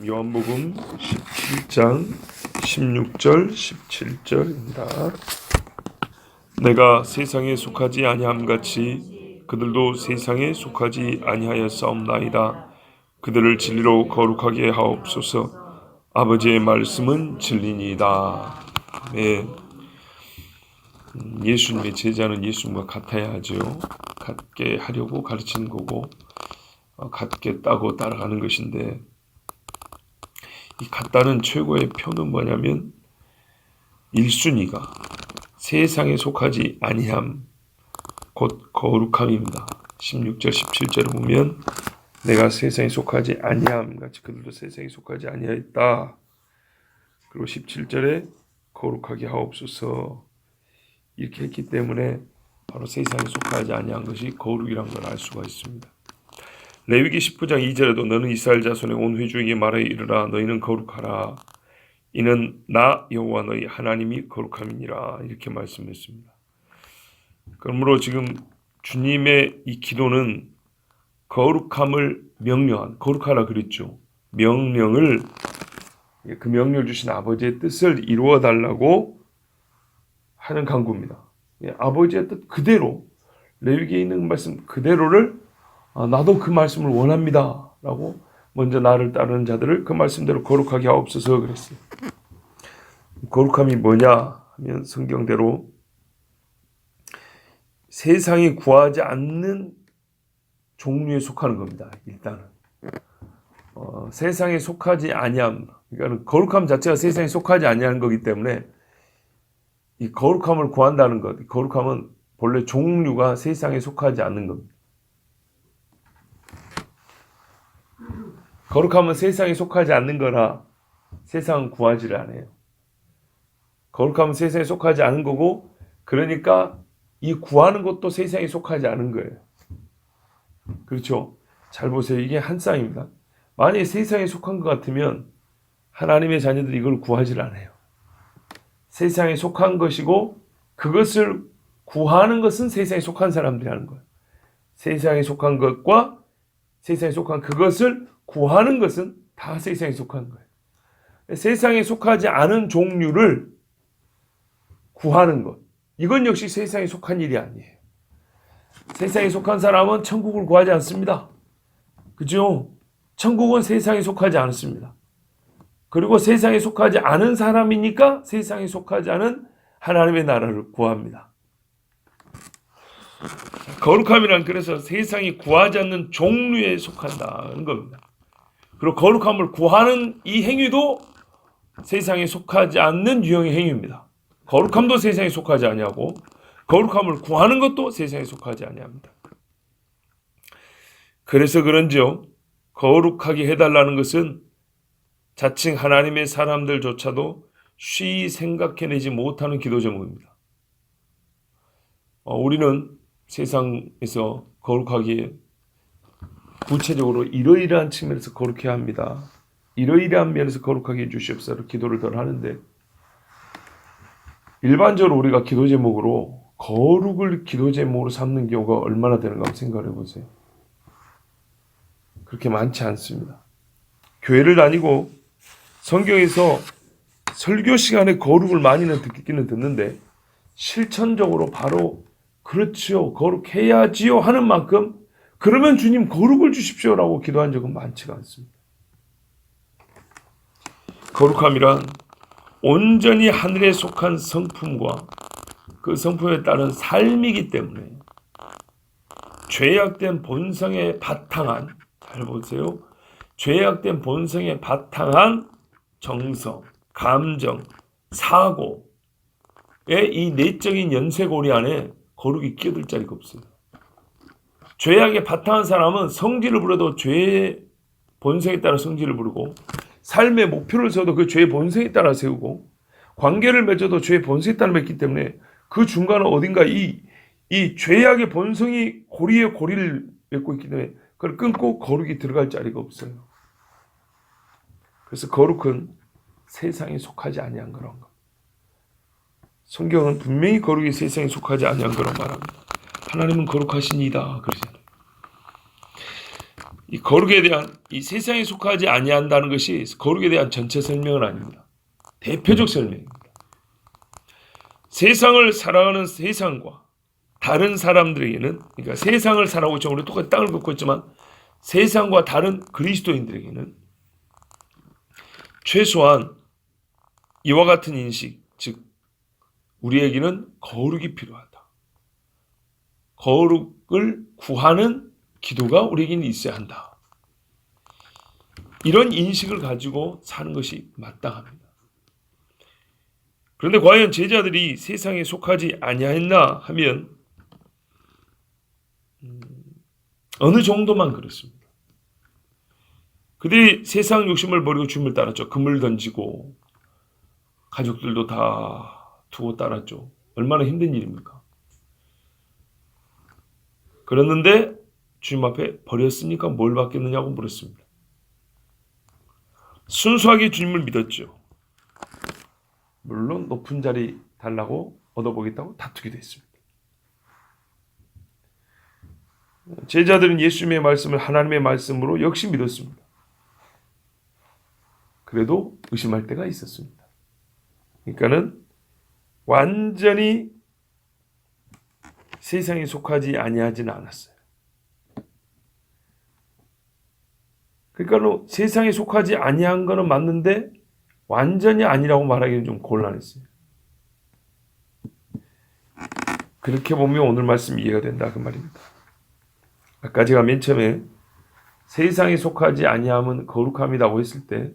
요한복음 17장 16절 17절입니다. 내가 세상에 속하지 아니함 같이 그들도 세상에 속하지 아니하였사옵나이다. 그들을 진리로 거룩하게 하옵소서. 아버지의 말씀은 진리니이다. 네. 예수님의 제자는 예수님과 같아야 하죠. 같게 하려고 가르치는 거고 같겠다고 따라가는 것인데, 이 같다는 최고의 표는 뭐냐면 1순위가 세상에 속하지 아니함, 곧 거룩함입니다. 16절 17절을 보면 내가 세상에 속하지 아니함 같이 그들도 세상에 속하지 아니하였다. 그리고 17절에 거룩하게 하옵소서 이렇게 했기 때문에 바로 세상에 속하지 아니한 것이 거룩이란 걸 알 수가 있습니다. 레위기 19장 2절에도 너는 이스라엘 자손의 온 회중에게 말하여 이르라. 너희는 거룩하라. 이는 나 여호와 너희 하나님이 거룩함이니라. 이렇게 말씀했습니다. 그러므로 지금 주님의 이 기도는 거룩함을 명령한, 거룩하라 그랬죠. 명령을, 그 명령을 주신 아버지의 뜻을 이루어 달라고 하는 간구입니다. 아버지의 뜻 그대로, 레위기에 있는 말씀 그대로를 나도 그 말씀을 원합니다 라고 먼저 나를 따르는 자들을 그 말씀대로 거룩하게 하옵소서 그랬어요. 거룩함이 뭐냐 하면 성경대로 세상이 구하지 않는 종류에 속하는 겁니다. 일단은 세상에 속하지 아니함, 그러니까 거룩함 자체가 세상에 속하지 아니하는 거기 때문에 이 거룩함을 구한다는 것, 거룩함은 본래 종류가 세상에 속하지 않는 겁니다. 거룩함은 세상에 속하지 않는 거라 세상은 구하지를 않아요. 거룩함은 세상에 속하지 않은 거고, 그러니까 이 구하는 것도 세상에 속하지 않은 거예요. 그렇죠? 잘 보세요. 이게 한 쌍입니다. 만약에 세상에 속한 것 같으면 하나님의 자녀들이 이걸 구하지를 않아요. 세상에 속한 것이고 그것을 구하는 것은 세상에 속한 사람들이 하는 거예요. 세상에 속한 것과 세상에 속한 그것을 구하는 것은 다 세상에 속한 거예요. 세상에 속하지 않은 종류를 구하는 것, 이건 역시 세상에 속한 일이 아니에요. 세상에 속한 사람은 천국을 구하지 않습니다. 그죠? 천국은 세상에 속하지 않습니다. 그리고 세상에 속하지 않은 사람이니까 세상에 속하지 않은 하나님의 나라를 구합니다. 거룩함이란 그래서 세상이 구하지 않는 종류에 속한다는 겁니다. 그리고 거룩함을 구하는 이 행위도 세상에 속하지 않는 유형의 행위입니다. 거룩함도 세상에 속하지 아니하고 거룩함을 구하는 것도 세상에 속하지 아니합니다. 그래서 그런지요, 거룩하게 해달라는 것은 자칭 하나님의 사람들조차도 쉬이 생각해내지 못하는 기도 제목입니다. 우리는 세상에서 거룩하게 구체적으로 이러이러한 측면에서 거룩해야 합니다. 이러이러한 면에서 거룩하게 해주시옵소서 기도를 덜 하는데, 일반적으로 우리가 기도 제목으로 거룩을 기도 제목으로 삼는 경우가 얼마나 되는가 한번 생각해 보세요. 그렇게 많지 않습니다. 교회를 다니고 성경에서 설교 시간에 거룩을 많이는 듣기는 듣는데 실천적으로 바로 그렇지요, 거룩해야지요 하는 만큼 그러면 주님 거룩을 주십시오라고 기도한 적은 많지가 않습니다. 거룩함이란 온전히 하늘에 속한 성품과 그 성품에 따른 삶이기 때문에 죄악된 본성에 바탕한, 잘 보세요, 죄악된 본성에 바탕한 정성, 감정, 사고의 이 내적인 연쇄고리 안에 거룩이 끼어들 자리가 없어요. 죄악에 바탕한 사람은 성질을 부려도 죄의 본성에 따라 성질을 부르고, 삶의 목표를 세워도 그 죄의 본성에 따라 세우고, 관계를 맺어도 죄의 본성에 따라 맺기 때문에 그 중간은 어딘가 이 죄악의 본성이 고리에 고리를 맺고 있기 때문에 그걸 끊고 거룩이 들어갈 자리가 없어요. 그래서 거룩은 세상에 속하지 아니한 거란 거. 성경은 분명히 거룩이 세상에 속하지 아니한 거란 말합니다. 하나님은 거룩하시니이다 그러잖아요. 이 거룩에 대한 이 세상에 속하지 아니한다는 것이 거룩에 대한 전체 설명은 아닙니다. 대표적 설명입니다. 세상을 살아가는 세상과 다른 사람들에게는, 그러니까 세상을 살아오고 있죠. 우리 똑같이 땅을 걷고 있지만 세상과 다른 그리스도인들에게는 최소한 이와 같은 인식, 즉 우리에게는 거룩이 필요하다. 거룩을 구하는 기도가 우리에게는 있어야 한다. 이런 인식을 가지고 사는 것이 마땅합니다. 그런데 과연 제자들이 세상에 속하지 아니하였나 하면 어느 정도만 그렇습니다. 그들이 세상 욕심을 버리고 주님을 따랐죠. 금을 던지고 가족들도 다 두고 따랐죠. 얼마나 힘든 일입니까? 그랬는데 주님 앞에 버렸으니까 뭘 받겠느냐고 물었습니다. 순수하게 주님을 믿었죠. 물론 높은 자리 달라고 얻어보겠다고 다투기도 했습니다. 제자들은 예수님의 말씀을 하나님의 말씀으로 역시 믿었습니다. 그래도 의심할 때가 있었습니다. 그러니까는 완전히 세상에 속하지 아니하지는 않았어요. 그러니까 세상에 속하지 아니한 거는 맞는데 완전히 아니라고 말하기는 좀 곤란했어요. 그렇게 보면 오늘 말씀 이해가 된다 그 말입니다. 아까 제가 맨 처음에 세상에 속하지 아니함은 거룩함이라고 했을 때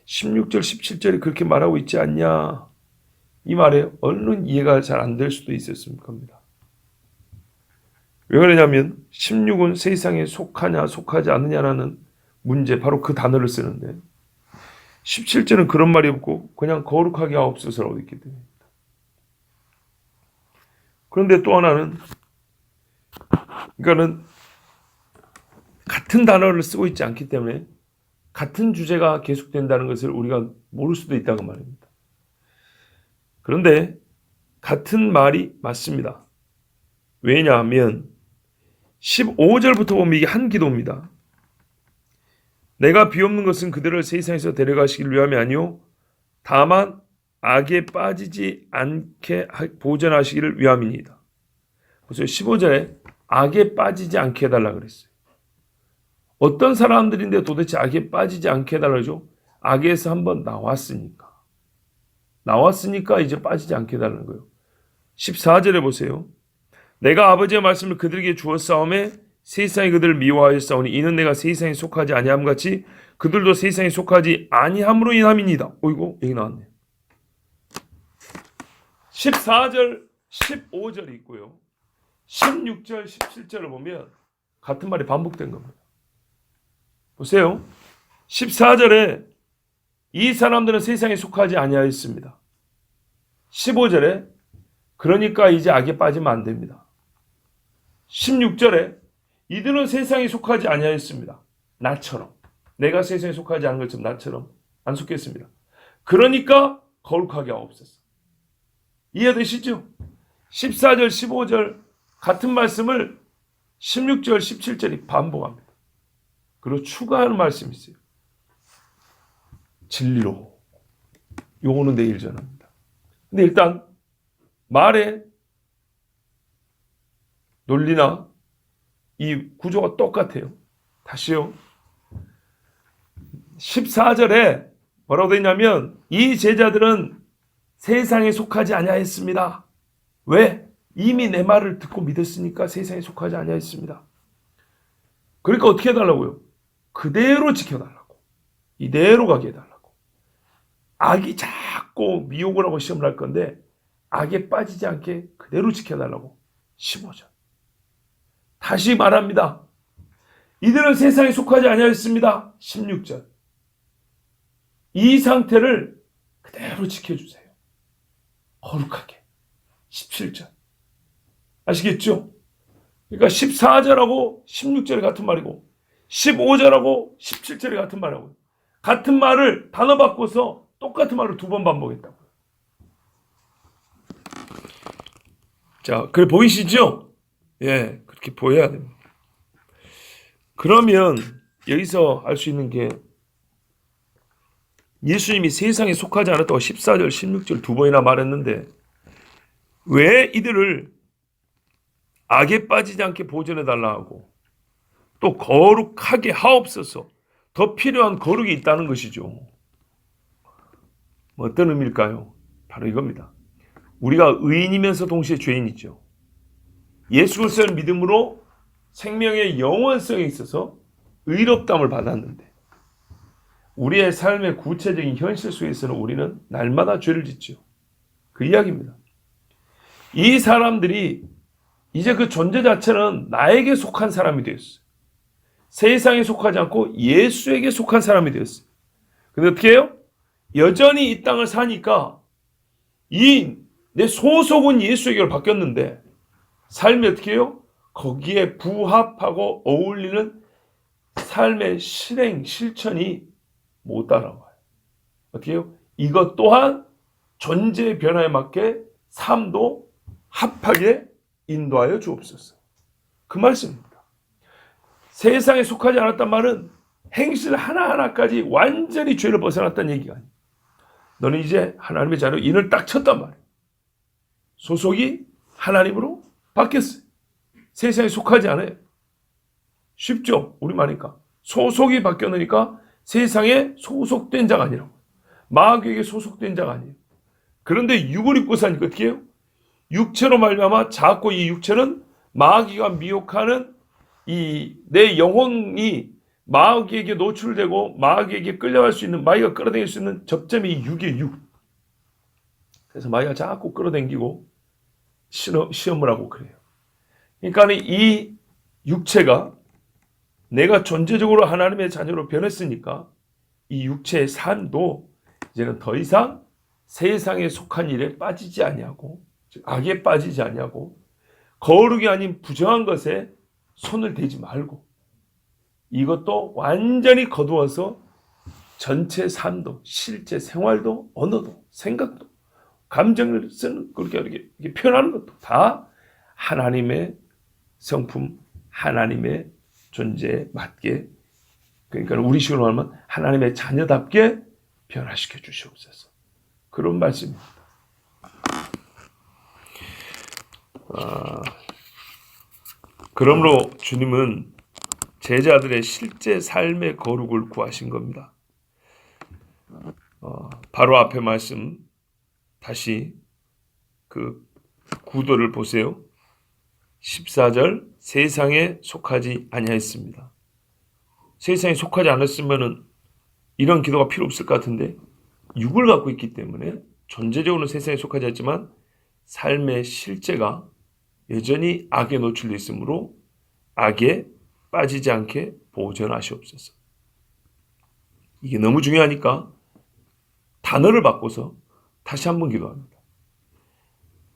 16절 17절에 그렇게 말하고 있지 않냐, 이 말에 얼른 이해가 잘 안 될 수도 있었을 겁니다. 왜 그러냐면 16은 세상에 속하냐 속하지 않느냐라는 문제, 바로 그 단어를 쓰는데 17절은 그런 말이 없고 그냥 거룩하게 하옵소서라고 있기 때문입니다. 그런데 또 하나는, 그러니까는 같은 단어를 쓰고 있지 않기 때문에 같은 주제가 계속된다는 것을 우리가 모를 수도 있다고 말입니다. 그런데 같은 말이 맞습니다. 왜냐하면 15절부터 보면 이게 한 기도입니다. 내가 비옵는 것은 그들을 세상에서 데려가시기를 위함이 아니요 다만 악에 빠지지 않게 보전하시기를 위함이니이다. 그래서 15절에 악에 빠지지 않게 해달라 그랬어요. 어떤 사람들인데 도대체 악에 빠지지 않게 해달라죠? 악에서 한번 나왔으니까 이제 빠지지 않게 해달라는 거예요. 14절에 보세요. 내가 아버지의 말씀을 그들에게 주었사오매 세상이 그들을 미워하였사오니 이는 내가 세상에 속하지 아니함 같이 그들도 세상에 속하지 아니함으로 인함이니이다. 이거 여기 나왔네요. 14절 15절이 있고요. 16절 17절을 보면 같은 말이 반복된 겁니다. 보세요. 14절에 이 사람들은 세상에 속하지 아니하였습니다. 15절에 그러니까 이제 악에 빠지면 안 됩니다. 16절에 이들은 세상에 속하지 아니하였습니다. 나처럼. 내가 세상에 속하지 않은 것처럼 나처럼 안 속했습니다. 그러니까 거룩하게 하옵소서. 이해되시죠? 14절 15절 같은 말씀을 16절 17절이 반복합니다. 그리고 추가하는 말씀이 있어요. 진리로. 요거는 내일 전합니다. 근데 일단 말의 논리나 이 구조가 똑같아요. 다시요. 14절에 뭐라고 되어 있냐면 이 제자들은 세상에 속하지 아니하였습니다. 왜? 이미 내 말을 듣고 믿었으니까 세상에 속하지 아니하였습니다. 그러니까 어떻게 해달라고요? 그대로 지켜달라고. 이대로 가게 해달라고. 악이 자꾸 미혹을 하고 시험을 할 건데 악에 빠지지 않게 그대로 지켜달라고. 15절. 다시 말합니다. 이들은 세상에 속하지 아니하였습니다. 16절. 이 상태를 그대로 지켜주세요. 거룩하게. 17절. 아시겠죠? 그러니까 14절하고 16절이 같은 말이고 15절하고 17절이 같은 말이고 같은 말을 단어 바꿔서 똑같은 말을 두 번 반복했다고요. 자, 그래 보이시죠? 예, 그렇게 보여야 됩니다. 그러면 여기서 알 수 있는 게 예수님이 세상에 속하지 않았다고 14절, 16절 두 번이나 말했는데 왜 이들을 악에 빠지지 않게 보존해 달라 하고 또 거룩하게 하옵소서 더 필요한 거룩이 있다는 것이죠. 어떤 의미일까요? 바로 이겁니다. 우리가 의인이면서 동시에 죄인이죠. 예수 그리스도를 믿음으로 생명의 영원성에 있어서 의롭다함을 받았는데 우리의 삶의 구체적인 현실 속에서는 우리는 날마다 죄를 짓죠. 그 이야기입니다. 이 사람들이 이제 그 존재 자체는 나에게 속한 사람이 되었어요. 세상에 속하지 않고 예수에게 속한 사람이 되었어요. 근데 어떻게 해요? 여전히 이 땅을 사니까 내 소속은 예수에게로 바뀌었는데 삶이 어떻게 해요? 거기에 부합하고 어울리는 삶의 실행, 실천이 못 따라와요. 어떻게 해요? 이것 또한 존재의 변화에 맞게 삶도 합하게 인도하여 주옵소서. 그 말씀입니다. 세상에 속하지 않았단 말은 행실 하나하나까지 완전히 죄를 벗어났다는 얘기가 아니에요. 너는 이제 하나님의 자녀 인을 딱 쳤단 말이에요. 소속이 하나님으로 바뀌었어요. 세상에 속하지 않아요. 쉽죠? 우리말이니까. 소속이 바뀌었으니까 세상에 소속된 자가 아니라고. 마귀에게 소속된 자가 아니에요. 그런데 육을 입고 사니까 어떻게 해요? 육체로 말미암아 자꾸 이 육체는 마귀가 미혹하는 이 내 영혼이 마귀에게 노출되고 마귀에게 끌려갈 수 있는, 마귀가 끌어당길 수 있는 접점이 이 육이에요. 육. 그래서 마귀가 자꾸 끌어당기고 시험을 하고 그래요. 그러니까 이 육체가 내가 존재적으로 하나님의 자녀로 변했으니까 이 육체의 삶도 이제는 더 이상 세상에 속한 일에 빠지지 아니하고, 즉 악에 빠지지 아니하고, 거룩이 아닌 부정한 것에 손을 대지 말고, 이것도 완전히 거두어서 전체 삶도, 실제 생활도, 언어도, 생각도, 감정을 쓰는, 그렇게 이렇게 표현하는 것도 다 하나님의 성품, 하나님의 존재에 맞게, 그러니까 우리 식으로 말하면 하나님의 자녀답게 변화시켜 주시옵소서. 그런 말씀입니다. 그러므로 주님은 제자들의 실제 삶의 거룩을 구하신 겁니다. 바로 앞에 말씀 다시 그 구도를 보세요. 14절 세상에 속하지 아니하였습니다. 세상에 속하지 않았으면 이런 기도가 필요 없을 것 같은데 육을 갖고 있기 때문에 존재적으로는 세상에 속하지 않지만 삶의 실제가 여전히 악에 노출되어 있으므로 악에 빠지지 않게 보존하시옵소서. 이게 너무 중요하니까 단어를 바꿔서 다시 한번 기도합니다.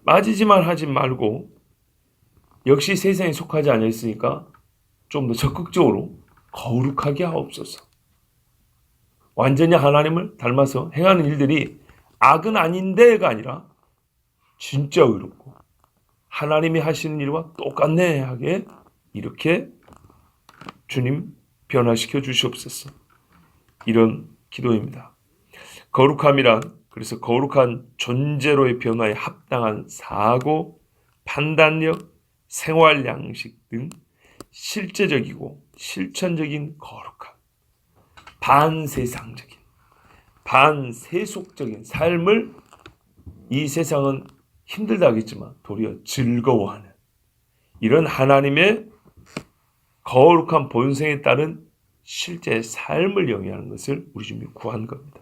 빠지지만 하지 말고 역시 세상에 속하지 않았으니까 좀 더 적극적으로 거룩하게 하옵소서. 완전히 하나님을 닮아서 행하는 일들이 악은 아닌데가 아니라 진짜 의롭고 하나님이 하시는 일과 똑같네 하게 이렇게 주님 변화시켜 주시옵소서. 이런 기도입니다. 거룩함이란 그래서 거룩한 존재로의 변화에 합당한 사고, 판단력, 생활 양식 등 실제적이고 실천적인 거룩함, 반세상적인, 반세속적인 삶을 이 세상은 힘들다 하겠지만 도리어 즐거워하는 이런 하나님의 거룩한 본성에 따른 실제 삶을 영위하는 것을 우리 주님이 구한 겁니다.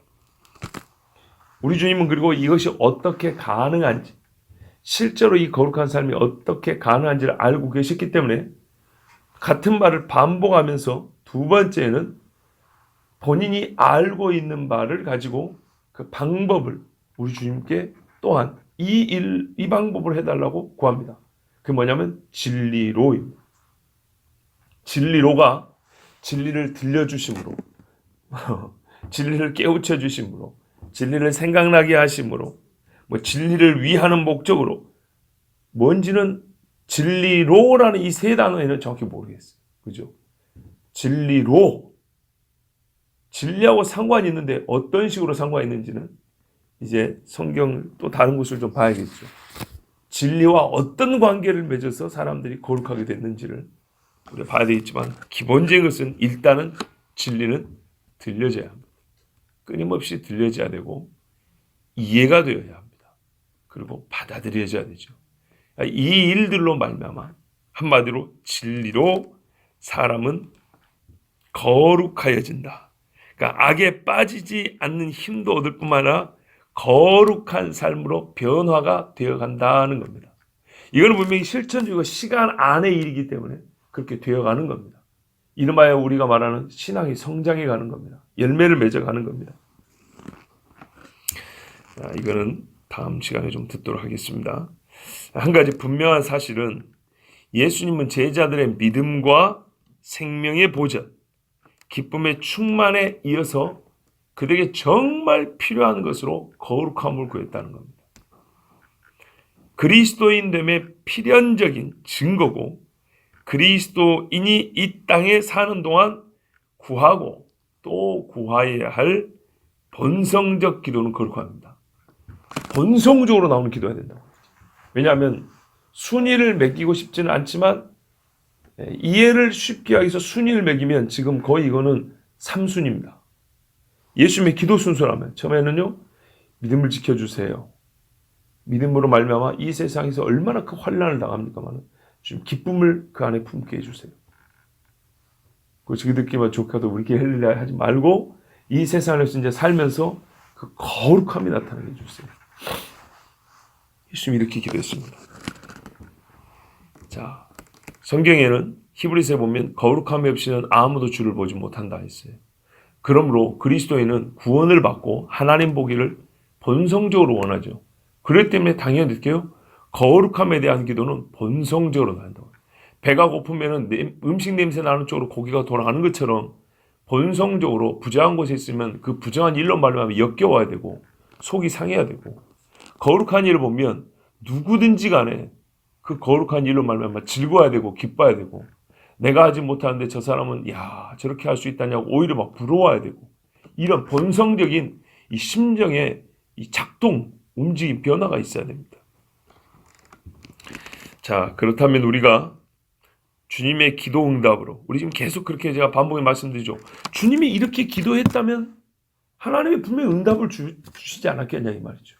우리 주님은 그리고 이것이 어떻게 가능한지, 실제로 이 거룩한 삶이 어떻게 가능한지를 알고 계셨기 때문에 같은 말을 반복하면서 두 번째는 본인이 알고 있는 바를 가지고 그 방법을 우리 주님께 또한 이 방법을 해달라고 구합니다. 그게 뭐냐면 진리로입니다. 진리로가 진리를 들려주심으로 진리를 깨우쳐 주심으로 진리를 생각나게 하심으로 진리를 위하는 목적으로 뭔지는 진리로라는 이 세 단어에는 정확히 모르겠어요. 그죠? 진리로 진리하고 상관이 있는데 어떤 식으로 상관이 있는지는 이제 성경 또 다른 곳을 좀 봐야겠죠. 진리와 어떤 관계를 맺어서 사람들이 거룩하게 됐는지를 우리가 봐야 되겠지만, 기본적인 것은 일단은 진리는 들려져야 합니다. 끊임없이 들려져야 되고 이해가 되어야 합니다. 그리고 받아들여져야 되죠. 이 일들로 말미암아 한마디로 진리로 사람은 거룩하여진다. 그러니까 악에 빠지지 않는 힘도 얻을 뿐만 아니라 거룩한 삶으로 변화가 되어간다는 겁니다. 이건 분명히 실천주의가 시간 안의 일이기 때문에 그렇게 되어가는 겁니다. 이름하여 우리가 말하는 신앙이 성장해 가는 겁니다. 열매를 맺어가는 겁니다. 이거는 다음 시간에 좀 듣도록 하겠습니다. 한 가지 분명한 사실은 예수님은 제자들의 믿음과 생명의 보전, 기쁨의 충만에 이어서 그들에게 정말 필요한 것으로 거룩함을 구했다는 겁니다. 그리스도인됨의 필연적인 증거고, 그리스도인이 이 땅에 사는 동안 구하고 또 구하여야 할 본성적 기도는 거룩합니다. 본성적으로 나오는 기도해야 된다고. 왜냐하면 순위를 매기고 싶지는 않지만 이해를 쉽게 하기 위해서 순위를 매기면 지금 거의 이거는 3순위입니다. 예수님의 기도 순서라면 처음에는요, 믿음을 지켜주세요. 믿음으로 말미암아 이 세상에서 얼마나 큰 환난을 당합니까만 지금 기쁨을 그 안에 품게 해주세요. 그리고 저희들끼리만 좋게도 우리끼리 헬렐루야 하지 말고 이 세상에서 이제 살면서 그 거룩함이 나타나게 해주세요. 예수님이 이렇게 기도했습니다. 자, 성경에는 히브리서에 보면 거룩함이 없이는 아무도 주를 보지 못한다 했어요. 그러므로 그리스도인은 구원을 받고 하나님 보기를 본성적으로 원하죠. 그렇기 때문에 당연히 느껴요. 거룩함에 대한 기도는 본성적으로 난다고. 배가 고프면 음식 냄새 나는 쪽으로 고기가 돌아가는 것처럼 본성적으로 부정한 곳에 있으면 그 부정한 일로 말미암아 역겨워야 되고 속이 상해야 되고, 거룩한 일을 보면 누구든지 간에 그 거룩한 일로 말미암아 즐거워야 되고 기뻐야 되고, 내가 하지 못하는데 저 사람은 야 저렇게 할 수 있다냐고 오히려 막 부러워야 되고, 이런 본성적인 이 심정의 이 작동, 움직임, 변화가 있어야 됩니다. 자, 그렇다면 우리가 주님의 기도 응답으로, 우리 지금 계속 그렇게 제가 반복해 말씀드리죠. 주님이 이렇게 기도했다면 하나님이 분명히 응답을 주시지 않았겠냐 이 말이죠.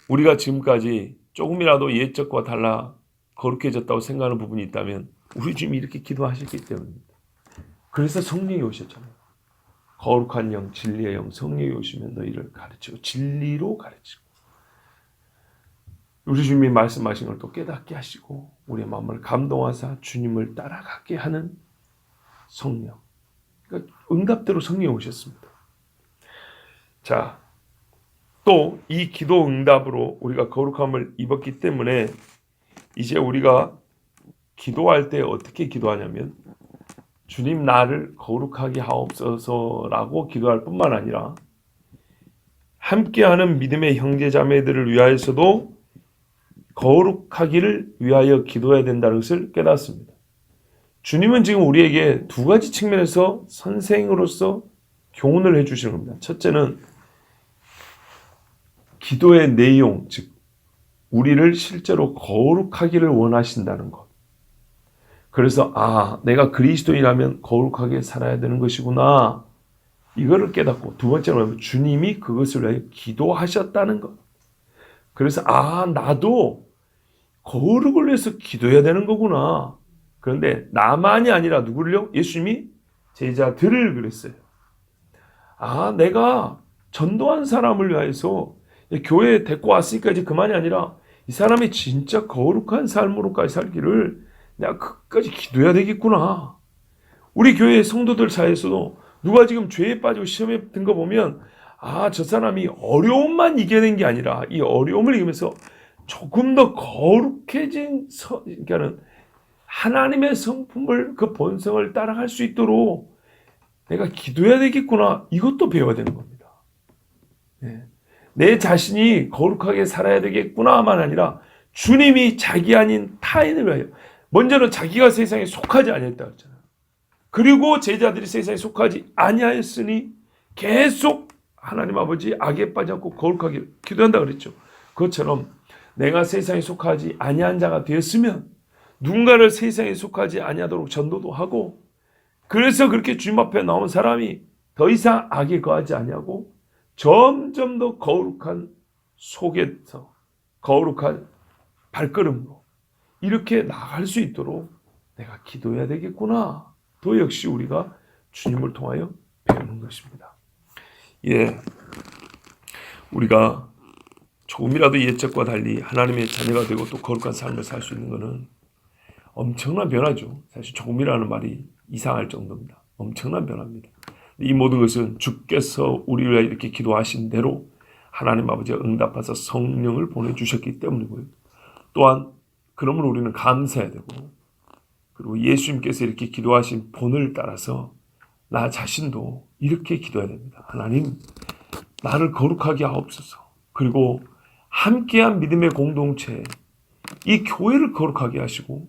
우리가 지금까지 조금이라도 옛적과 달라 거룩해졌다고 생각하는 부분이 있다면 우리 주님이 이렇게 기도하셨기 때문입니다. 그래서 성령이 오셨잖아요. 거룩한 영, 진리의 영, 성령이 오시면 너희를 가르치고 진리로 가르치고, 우리 주님이 말씀하신 걸 또 깨닫게 하시고 우리의 마음을 감동하사 주님을 따라가게 하는 성령. 그러니까 응답대로 성령이 오셨습니다. 자, 또 이 기도 응답으로 우리가 거룩함을 입었기 때문에 이제 우리가 기도할 때 어떻게 기도하냐면, 주님 나를 거룩하게 하옵소서라고 기도할 뿐만 아니라 함께하는 믿음의 형제자매들을 위하여서도 거룩하기를 위하여 기도해야 된다는 것을 깨닫습니다. 주님은 지금 우리에게 두 가지 측면에서 선생으로서 교훈을 해주시는 겁니다. 첫째는 기도의 내용, 즉 우리를 실제로 거룩하기를 원하신다는 것. 그래서 내가 그리스도인이라면 거룩하게 살아야 되는 것이구나, 이거를 깨닫고, 두 번째로 주님이 그것을 위하여 기도하셨다는 것. 그래서 나도 거룩을 위해서 기도해야 되는 거구나. 그런데 나만이 아니라 누구를요? 예수님이 제자들을 그랬어요. 내가 전도한 사람을 위해서 교회에 데리고 왔으니까 이제 그만이 아니라 이 사람이 진짜 거룩한 삶으로까지 살기를 내가 끝까지 기도해야 되겠구나. 우리 교회 성도들 사이에서도 누가 지금 죄에 빠지고 시험에 든 거 보면 저 사람이 어려움만 이겨낸 게 아니라 이 어려움을 이기면서 조금 더 거룩해진 그러니까는 하나님의 성품을, 그 본성을 따라갈 수 있도록 내가 기도해야 되겠구나, 이것도 배워야 되는 겁니다. 내 자신이 거룩하게 살아야 되겠구나만 아니라 주님이 자기 아닌 타인을 위하여, 먼저는 자기가 세상에 속하지 아니했다고 했잖아요. 그리고 제자들이 세상에 속하지 아니하였으니 계속 하나님 아버지 악에 빠지 않고 거룩하게 기도한다 그랬죠. 그것처럼 내가 세상에 속하지 아니한 자가 되었으면 누군가를 세상에 속하지 아니하도록 전도도 하고, 그래서 그렇게 주님 앞에 나온 사람이 더 이상 악에 거하지 아니하고 점점 더 거룩한 속에서 거룩한 발걸음으로 이렇게 나갈 수 있도록 내가 기도해야 되겠구나. 또 역시 우리가 주님을 통하여 배우는 것입니다. 예, 우리가 조금이라도 옛적과 달리 하나님의 자녀가 되고 또 거룩한 삶을 살 수 있는 것은 엄청난 변화죠. 사실 조금이라는 말이 이상할 정도입니다. 엄청난 변화입니다. 이 모든 것은 주께서 우리를 위해 이렇게 기도하신 대로 하나님 아버지가 응답하셔서 성령을 보내주셨기 때문이고요. 또한 그러면 우리는 감사해야 되고, 그리고 예수님께서 이렇게 기도하신 본을 따라서 나 자신도 이렇게 기도해야 됩니다. 하나님, 나를 거룩하게 하옵소서. 그리고 함께한 믿음의 공동체, 이 교회를 거룩하게 하시고,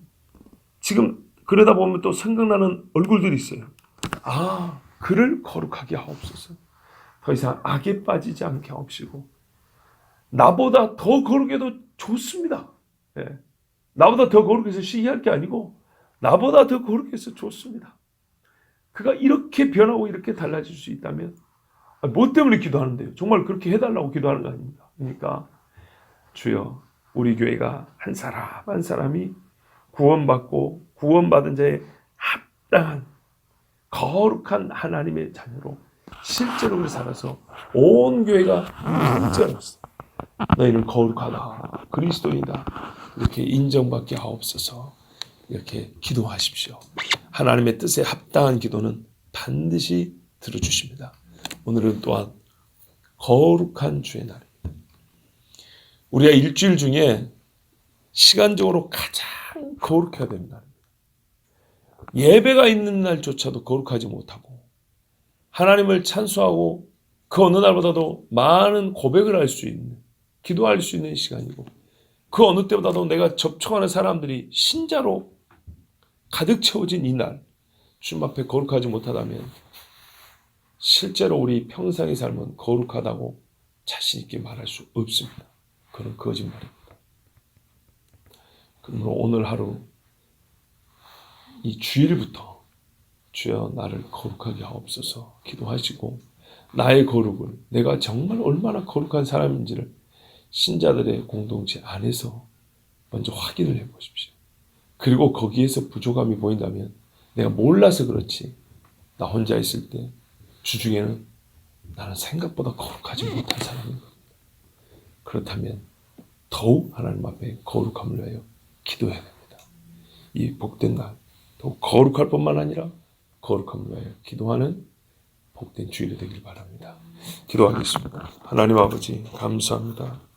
지금 그러다 보면 또 생각나는 얼굴들이 있어요. 아, 그를 거룩하게 하옵소서. 더 이상 악에 빠지지 않게 하옵시고, 나보다 더 거룩해도 좋습니다. 예. 나보다 더 거룩해서 시기할 게 아니고 나보다 더 거룩해서 좋습니다. 그가 이렇게 변하고 이렇게 달라질 수 있다면 뭐 때문에 기도하는데요? 정말 그렇게 해달라고 기도하는 거 아닙니까? 그러니까 주여, 우리 교회가 한 사람 한 사람이 구원받고 구원받은 자의 합당한 거룩한 하나님의 자녀로 실제로 살아서 온 교회가 인정했어. 너희는 거룩하다, 그리스도인이다, 이렇게 인정받게 하옵소서. 이렇게 기도하십시오. 하나님의 뜻에 합당한 기도는 반드시 들어주십니다. 오늘은 또한 거룩한 주의 날입니다. 우리가 일주일 중에 시간적으로 가장 거룩해야 되는 날입니다. 예배가 있는 날조차도 거룩하지 못하고 하나님을 찬송하고 그 어느 날보다도 많은 고백을 할 수 있는, 기도할 수 있는 시간이고, 그 어느 때보다도 내가 접촉하는 사람들이 신자로 가득 채워진 이 날, 주님 앞에 거룩하지 못하다면 실제로 우리 평생의 삶은 거룩하다고 자신 있게 말할 수 없습니다. 그건 거짓말입니다. 그러므로 오늘 하루 이 주일부터 주여 나를 거룩하게 하옵소서 기도하시고, 나의 거룩을, 내가 정말 얼마나 거룩한 사람인지를 신자들의 공동체 안에서 먼저 확인을 해보십시오. 그리고 거기에서 부족함이 보인다면 내가 몰라서 그렇지, 나 혼자 있을 때 주중에는 나는 생각보다 거룩하지 못한 사람인 겁니다. 그렇다면 더욱 하나님 앞에 거룩함을 위하여 기도해야 됩니다. 이 복된 날, 더욱 거룩할 뿐만 아니라 거룩함을 위하여 기도하는 복된 주일이 되길 바랍니다. 기도하겠습니다. 하나님 아버지, 감사합니다.